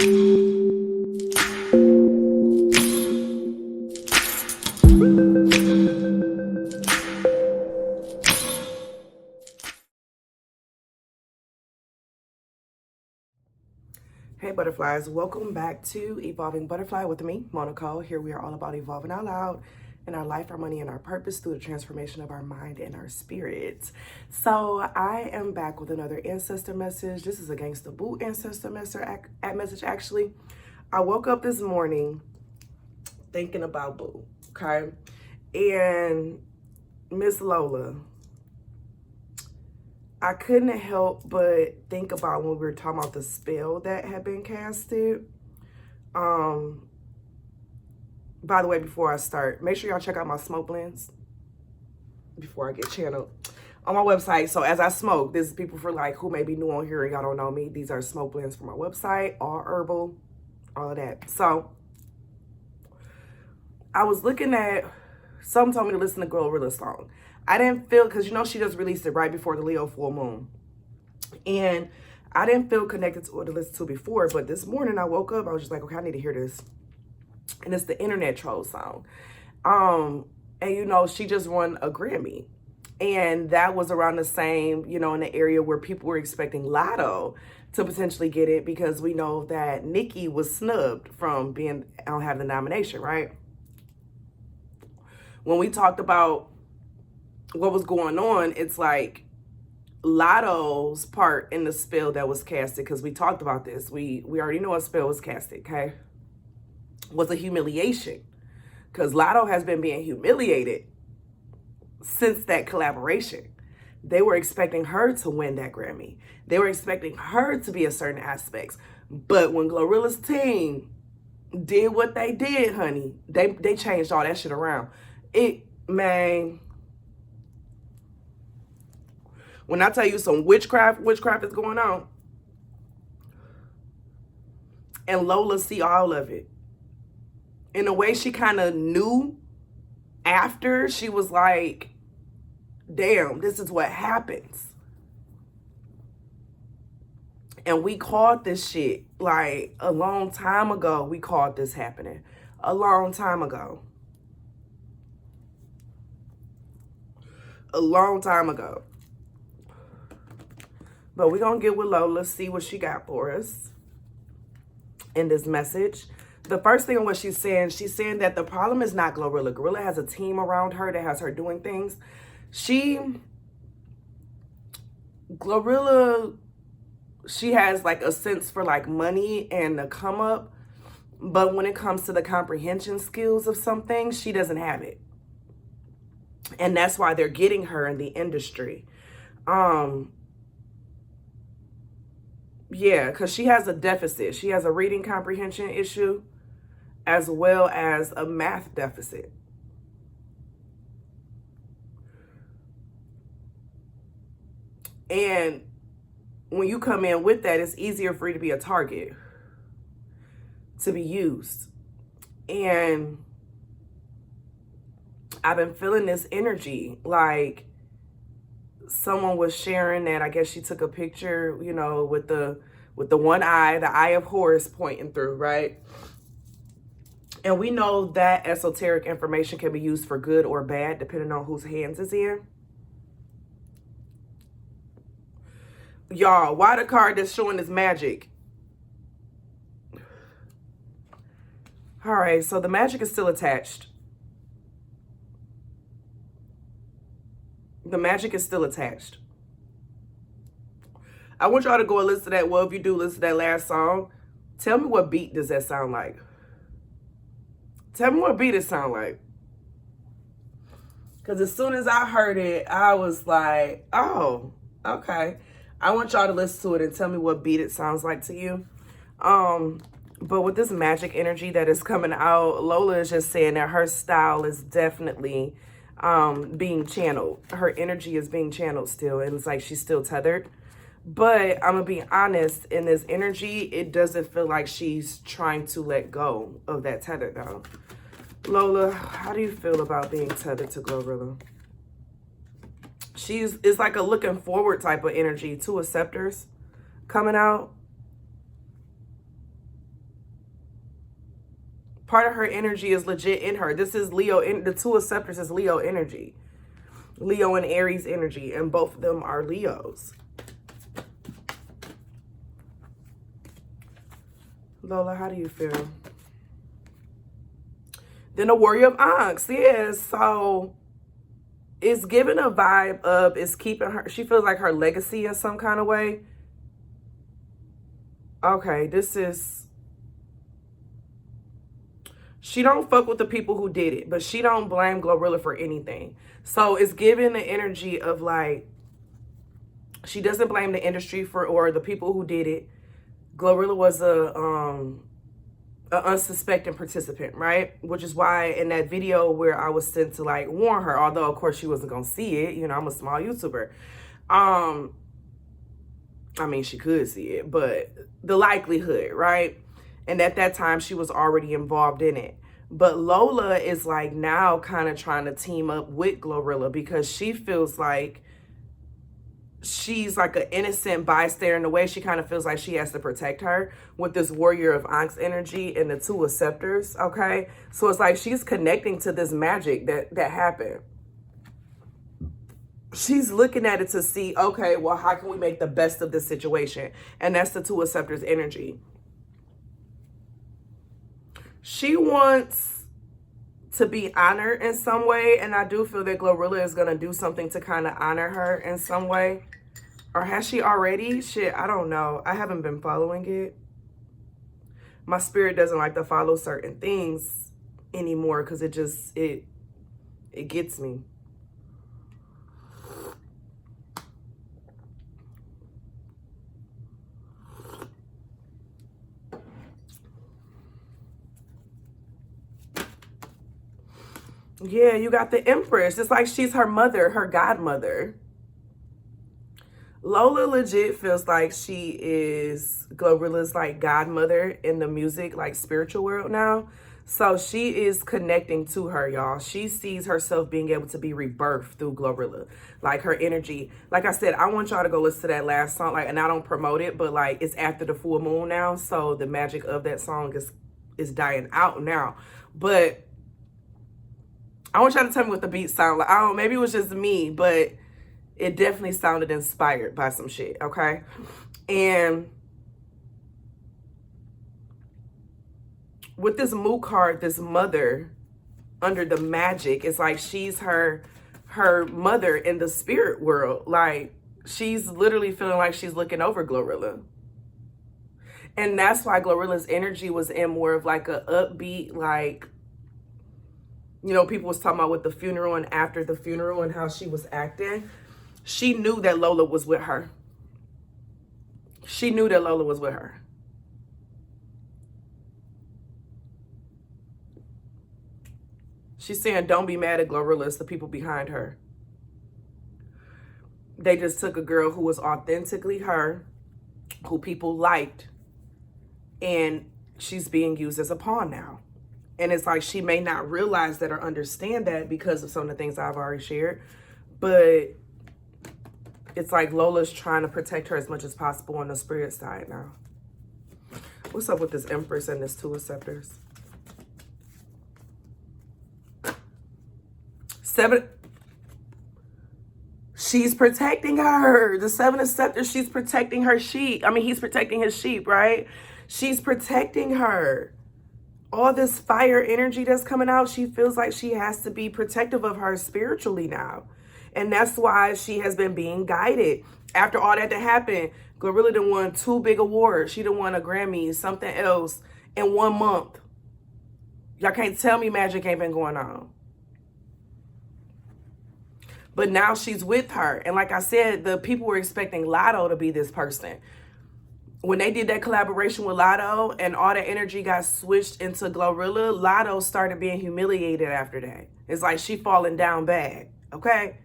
Hey butterflies, welcome back to Evolving Butterfly with me, Moe Nicole. Here we are all about evolving out loud in our life, our money, and our purpose through the transformation of our mind and our spirit. So I am back with another ancestor message. This is a GANGSTA BOO ancestor message actually. I woke up this morning thinking about Boo, okay? And Miss Lola, I couldn't help but think about when we were talking about the spell that had been casted. By the way, before I start, make sure y'all check out my smoke blends before I get channeled on my website. So as I smoke, this is people for like who may be new on here and y'all don't know me. These are smoke blends from my website, all herbal, all of that. So I was looking at, someone told me to listen to Glorilla's song. I didn't feel, because you know she just released it right before the Leo full moon. And I didn't feel connected to it to listen to before, but this morning I woke up, I was just like, okay, I need to hear this. And it's the Internet Troll song. And you know, she just won a Grammy. And that was around the same, you know, in the area where people were expecting Lotto to potentially get it, because we know that Nicki was snubbed from being, I don't have the nomination, right? When we talked about what was going on, it's like Lotto's part in the spell that was casted, because we talked about this. We already know a spell was casted, okay? Was a humiliation, because Lotto has been being humiliated since that collaboration. They were expecting her to win that Grammy. They were expecting her to be a certain aspects. But when Glorilla's team did what they did, honey, they changed all that shit around. Man, when I tell you some witchcraft is going on, and Lola see all of it. In a way, she kind of knew after. She was like, damn, this is what happens. And we called this shit like a long time ago. We called this happening a long time ago. A long time ago. But we're going to get with Lola, see what she got for us in this message. The first thing on what she's saying that the problem is not Glorilla. Glorilla has a team around her that has her doing things. Glorilla, she has like a sense for like money and the come up. But when it comes to the comprehension skills of something, she doesn't have it. And that's why they're getting her in the industry. Yeah, because she has a deficit. She has a reading comprehension issue as well as a math deficit. And when you come in with that, it's easier for you to be a target, to be used. And I've been feeling this energy, like someone was sharing that I guess she took a picture, you know, with the one eye, the eye of Horus pointing through, right? And we know that esoteric information can be used for good or bad, depending on whose hands it's in. Y'all, why the card that's showing is magic? All right, so the magic is still attached. The magic is still attached. I want y'all to go and listen to that. Well, if you do listen to that last song, tell me what beat does that sound like? Tell me what beat it sound like. Because as soon as I heard it, I was like, oh, okay. I want y'all to listen to it and tell me what beat it sounds like to you. But with this magic energy that is coming out, Lola is just saying that her style is definitely being channeled. Her energy is being channeled still, and it's like she's still tethered. But I'm gonna be honest, in this energy, it doesn't feel like she's trying to let go of that tether though. Lola, how do you feel about being tethered to Glorilla? It's like a looking forward type of energy. Two of Scepters coming out. Part of her energy is legit in her. This is Leo. The two of scepters is Leo energy. Leo and Aries energy. And both of them are Leos. Lola, how do you feel? Then the Warrior of Ankhs. Yes, so it's giving a vibe of, it's keeping her, she feels like her legacy in some kind of way. Okay, this is, she don't fuck with the people who did it, but she don't blame Glorilla for anything. So it's giving the energy of like, she doesn't blame the industry for, or the people who did it. Glorilla was a unsuspecting participant, right? Which is why in that video where I was sent to like warn her, although of course she wasn't gonna see it, you know, I'm a small YouTuber. I mean, she could see it, but the likelihood, right? And at that time she was already involved in it. But Lola is like now kind of trying to team up with Glorilla because she feels like she's like an innocent bystander in the way she kind of feels like she has to protect her with this Warrior of Ankhs energy and the two of scepters, okay? So it's like she's connecting to this magic that happened. She's looking at it to see, okay, well, how can we make the best of this situation? And that's the two of scepters energy. She wants to be honored in some way, and I do feel that Glorilla is going to do something to kind of honor her in some way. Or has she already? Shit, I don't know. I haven't been following it. My spirit doesn't like to follow certain things anymore because it just, it gets me. Yeah, you got the Empress. It's like she's her mother, her godmother. Lola legit feels like she is Glorilla's like godmother in the music, like spiritual world now. So she is connecting to her, y'all. She sees herself being able to be rebirthed through Glorilla. Like her energy. Like I said, I want y'all to go listen to that last song. Like, and I don't promote it, but like it's after the full moon now. So the magic of that song is dying out now. But I want y'all to tell me what the beat sound like. I don't, maybe it was just me, but it definitely sounded inspired by some shit, okay? And with this Moe card, this mother under the magic, it's like she's her mother in the spirit world. Like, she's literally feeling like she's looking over Glorilla. And that's why Glorilla's energy was in more of like a upbeat, like, you know, people was talking about with the funeral and after the funeral and how she was acting. She knew that Lola was with her. She knew that Lola was with her. She's saying, don't be mad at Glorilla. It's the people behind her. They just took a girl who was authentically her, who people liked, and she's being used as a pawn now. And it's like she may not realize that or understand that because of some of the things I've already shared. But it's like Lola's trying to protect her as much as possible on the spirit side now. What's up with this Empress and this Two of Scepters? Seven. She's protecting her. The Seven of Scepters, she's protecting her sheep. I mean, he's protecting his sheep, right? She's protecting her. All this fire energy that's coming out, she feels like she has to be protective of her spiritually now. And that's why she has been being guided. After all that happened, Glorilla done won 2 big awards. She done won a Grammy, something else, in 1 month. Y'all can't tell me magic ain't been going on. But now she's with her. And like I said, the people were expecting Lotto to be this person. When they did that collaboration with Lotto and all the energy got switched into Glorilla, Lotto started being humiliated after that. It's like she falling down bad, okay?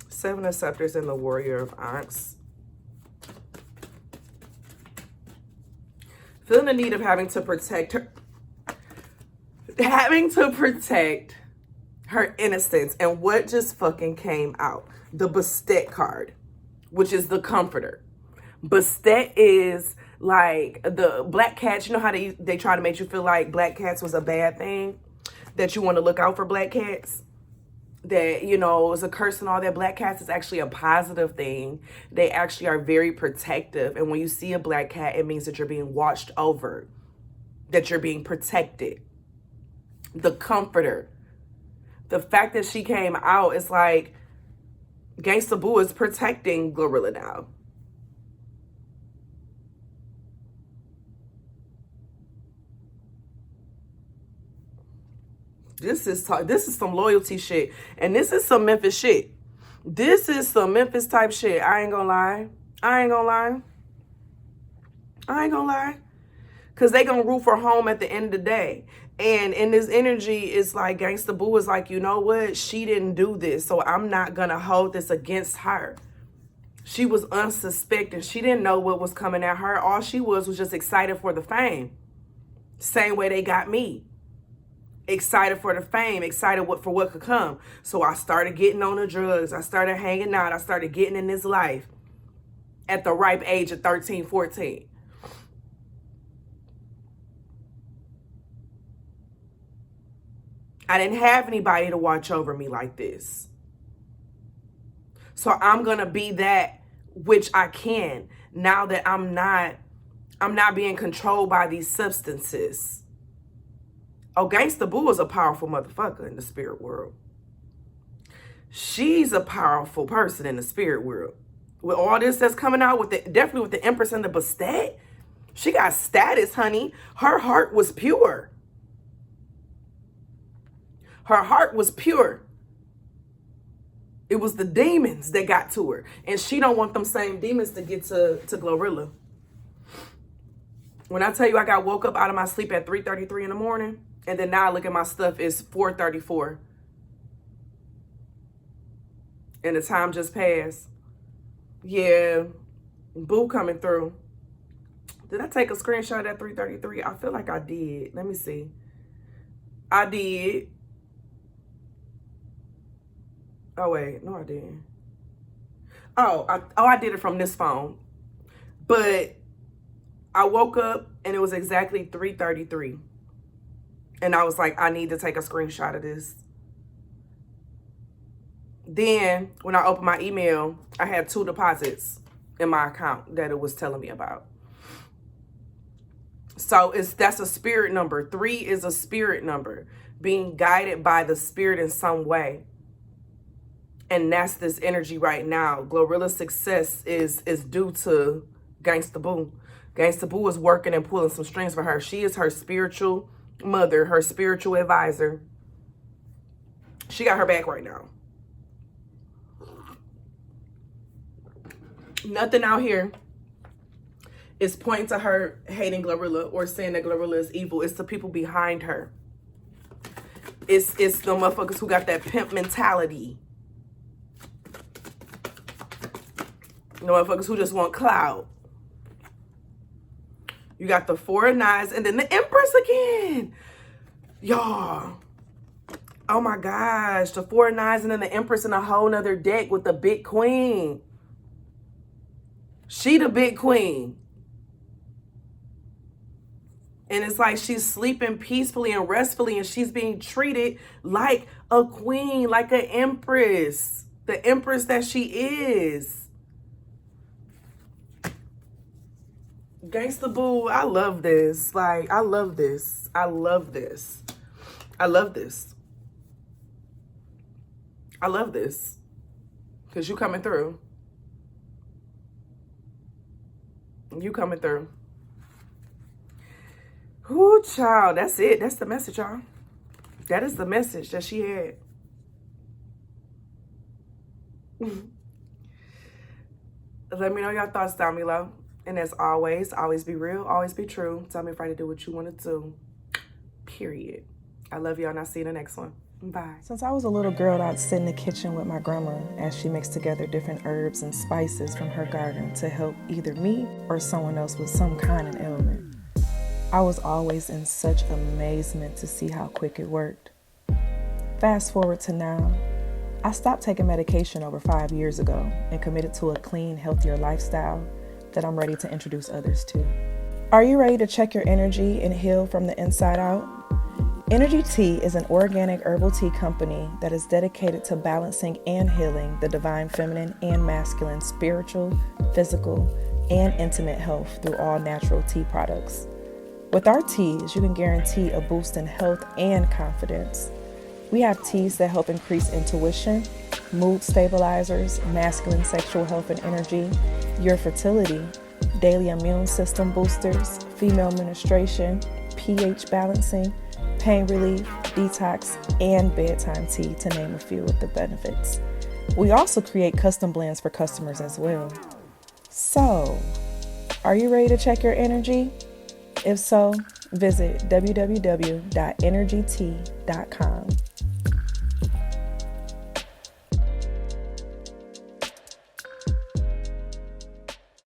Seven of Scepters and the Warrior of Ankhs. Feeling the need of having to protect her. having to protect her innocence. And what just fucking came out? The Bastet card, which is the comforter. Bastet is like the black cats. You know how they try to make you feel like black cats was a bad thing? That you want to look out for black cats? That, you know, it's a curse and all that. Black cats is actually a positive thing. They actually are very protective. And when you see a black cat, it means that you're being watched over, that you're being protected. The comforter. The fact that she came out, it's like GANGSTA BOO is protecting Glorilla now. This is some loyalty shit. And this is some Memphis shit. This is some Memphis type shit. I ain't gonna lie. Because they gonna root for home at the end of the day. And in this energy, it's like GANGSTA BOO is like, you know what? She didn't do this. So I'm not gonna hold this against her. She was unsuspecting. She didn't know what was coming at her. All she was just excited for the fame. Same way they got me. Excited for the fame, excited for what could come. So I started getting on the drugs. I started hanging out. I started getting in this life at the ripe age of 13, 14. I didn't have anybody to watch over me like this. So I'm going to be that which I can now that I'm not being controlled by these substances. Oh, GANGSTA BOO is a powerful motherfucker in the spirit world. She's a powerful person in the spirit world. With all this that's coming out, definitely with the Empress and the Bastet, she got status, honey. Her heart was pure. Her heart was pure. It was the demons that got to her. And she don't want them same demons to get to Glorilla. When I tell you I got woke up out of my sleep at 3:33 in the morning, and then now I look at my stuff, it's 4:34. And the time just passed. Yeah, Boo coming through. Did I take a screenshot at 3:33? I feel like I did. Let me see. I did. Oh, wait. No, I didn't. I did it from this phone. But I woke up and it was exactly 3:33. And I was like, I need to take a screenshot of this. Then when I opened my email, I had 2 deposits in my account that it was telling me about. So that's a spirit number. 3 is a spirit number, being guided by the spirit in some way. And that's this energy right now. Glorilla's success is due to GANGSTA BOO. GANGSTA BOO is working and pulling some strings for her. She is her spiritual mother, her spiritual advisor. She got her back right now. Nothing out here is pointing to her hating Glorilla or saying that Glorilla is evil. It's the people behind her. It's the motherfuckers who got that pimp mentality. The motherfuckers who just want clout. You got the 4 of Knives and then the Empress again. Y'all. Oh my gosh. The 4 of Knives and then the Empress in a whole nother deck with the big queen. She the big queen. And it's like she's sleeping peacefully and restfully and she's being treated like a queen, like an empress. The empress that she is. GANGSTA BOO, I love this. Like, I love this. I love this. I love this. I love this. Because you coming through. You coming through. Ooh, child. That's it. That's the message, y'all. That is the message that she had. Let me know your thoughts down below. And as always be real, always be true. Tell me if I to do what you want to do. Period. I love y'all and I'll see you in the next one. Bye. Since I was a little girl, I'd sit in the kitchen with my grandma as she mixed together different herbs and spices from her garden to help either me or someone else with some kind of ailment. I was always in such amazement to see how quick it worked. Fast forward to now, I stopped taking medication over 5 years ago and committed to a clean, healthier lifestyle that I'm ready to introduce others to. Are you ready to check your energy and heal from the inside out? Energy Tea is an organic herbal tea company that is dedicated to balancing and healing the divine feminine and masculine spiritual, physical, and intimate health through all natural tea products. With our teas, you can guarantee a boost in health and confidence. We have teas that help increase intuition, mood stabilizers, masculine sexual health and energy, your fertility, daily immune system boosters, female menstruation, pH balancing, pain relief, detox, and bedtime tea, to name a few of the benefits. We also create custom blends for customers as well. So, are you ready to check your energy? If so, visit www.energytea.com.